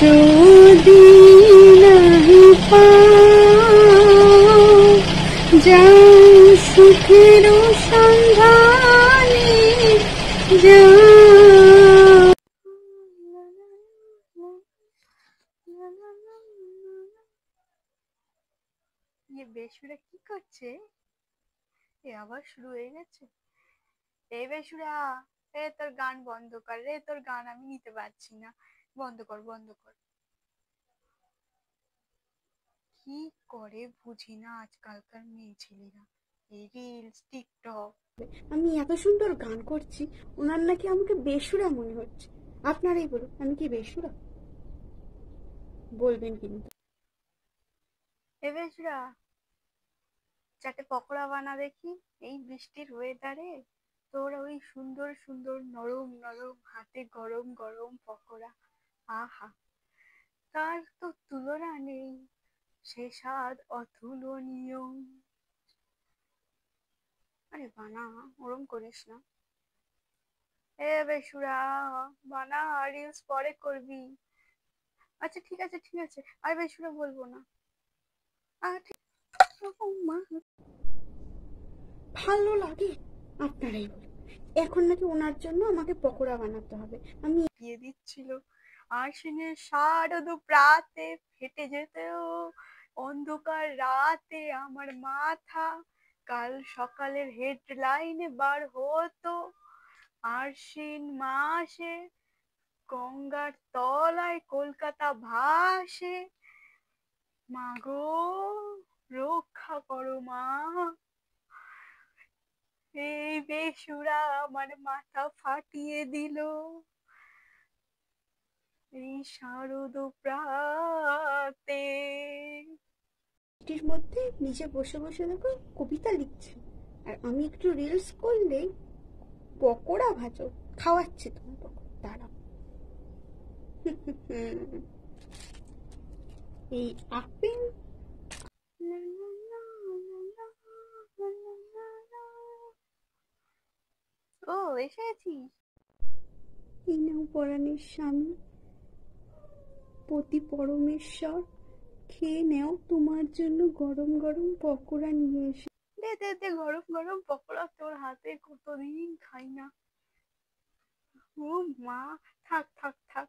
যদি নাহি পাও যাও সুখের সন্ধানে যাও। বেসুরা কি করছে? এ আবার শুরু হয়ে গেছে। এই বেসুরা, এ তোর গান বন্ধ কর রে, তোর গান আমি নিতে পারছি না, বন্ধ কর বন্ধ কর। কি করে বুঝি না আজকালকার মেয়ে ছেলেরা, এই রিলস টিকটক। আমি এত সুন্দর গান করছি, ওনার নাকি আমাকে বেসুরা মনে হচ্ছে। আপনারাই বলুন, আমি কি বেসুরা? বলবেন কিন্তু। এ বেসুরা, চারটে পকোড়া বানা দেখি এই বৃষ্টির ওয়েদারে। তোর ওই সুন্দর সুন্দর নরম নরম হাতে গরম গরম পকোড়া, আহা, তার তো তুলনা নেই, সে স্বাদ অতুলনীয়। আরে বানা, ওরম করিস না। এ বেসুরা, বানা, রিলস পরে করবি। আচ্ছা ঠিক আছে ঠিক আছে, আর বেসুরা বলবো না। ভালো লাগে? আপনারাই বলুন। এখন নাকি ওনার জন্য আমাকে পকোড়া বানাতে হবে। আমি দিয়ে দিচ্ছিল আশ্বিনের শারদ প্রাতে, ফেটে যেত অন্ধকার রাতে আমার মাথা। কাল সকালের হেডলাইনে বার হতো আশ্বিন মাসে গঙ্গার তলায় কলকাতা ভাসে। মাগো রক্ষা করো মা, এই বেসুরা আমার মাথা ফাটিয়ে দিল এই শারদ প্রাতে। বৃষ্টির মধ্যে নিচে বসে বসে দেখো কবিতা লিখছে, আর আমি একটু রিলস করলেই পকোড়া ভাজো, খাওয়াচ্ছি তোমার পকোড়া, দাঁড়াও। এই আপেল ও এসেছিস? এই নাও পরাণের স্বামী, পতি পরমেশ্বর, খেয়ে নেও, তোমার জন্য গরম গরম পকোড়া নিয়ে এসে। দে দে দে, গরম গরম পকোড়া, তোর হাতে কতদিন খাই না। ও মা, থাক থাক থাক,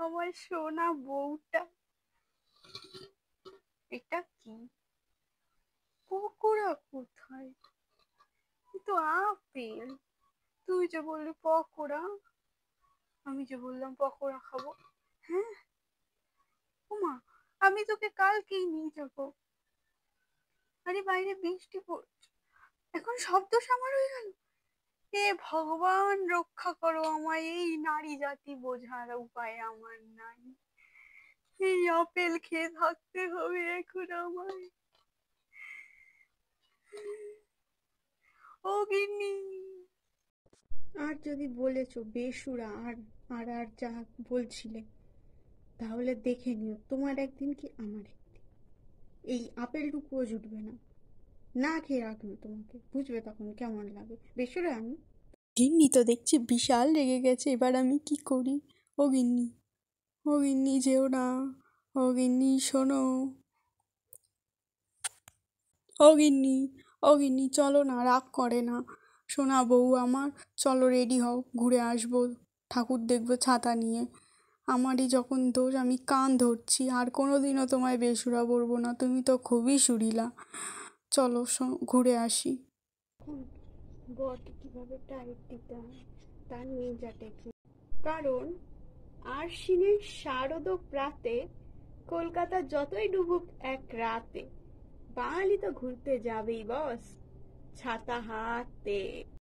আমার সোনা বউটা। এটা কি পকোড়া? কোথায়? তো আপেল, তুই যে বললি পকোড়া, আমি যে বললাম পকোড়া খাবো। হ্যাঁ ওমা, আমি তোকে কালকেই নিয়ে যাবো। আরে বাইরে বৃষ্টি পড়ছে, এখন শব্দ সামার হয়ে গেল। হে ভগবান, রক্ষা করো আমায়, এই নারী জাতি বোঝার উপায় আমার নাই। এই আপেল খেয়ে থাকতে হবে এখন আমায়। ও গিন্নি, আর যদি বলেছো বেসুরা আর আর আর যা বলছিলে, তাহলে দেখে নিও তোমার একদিন কি আমার একদিন। এই আপেলটুকুও জুটবে না, না খেয়ে রাখবে তোমাকে, বুঝবে তখন কেমন লাগে বেসুরা আমি। গিন্নি তো দেখছি বিশাল রেগে গেছে, এবার আমি কি করি? ও গিন্নি, ও গিন্নি যেও না, ও গিন্নি শোনো, ও গিন্নি, ও গিন্নি চলো না, রাগ করে না, শোনা বউ আমার, চলো রেডি হও, ঘুরে আসবো, ঠাকুর দেখবো ছাতা নিয়ে। আমারই যখন দোষ, আমি কান ধরছি, আর কোনোদিনও তোমায় বেসুরা বলবো না, তুমি তো খুবই সুরিলা, চলো ঘুরে আসি। বরকে কিভাবে টাইট দিতে হয় তার নিনজা টেকনিক। কারণ আশ্বিনের শারদ প্রাতে কলকাতা যতই ডুবুক এক রাতে, বাঙালি তো ঘুরতে যাবেই বস, ছাতা হাতে।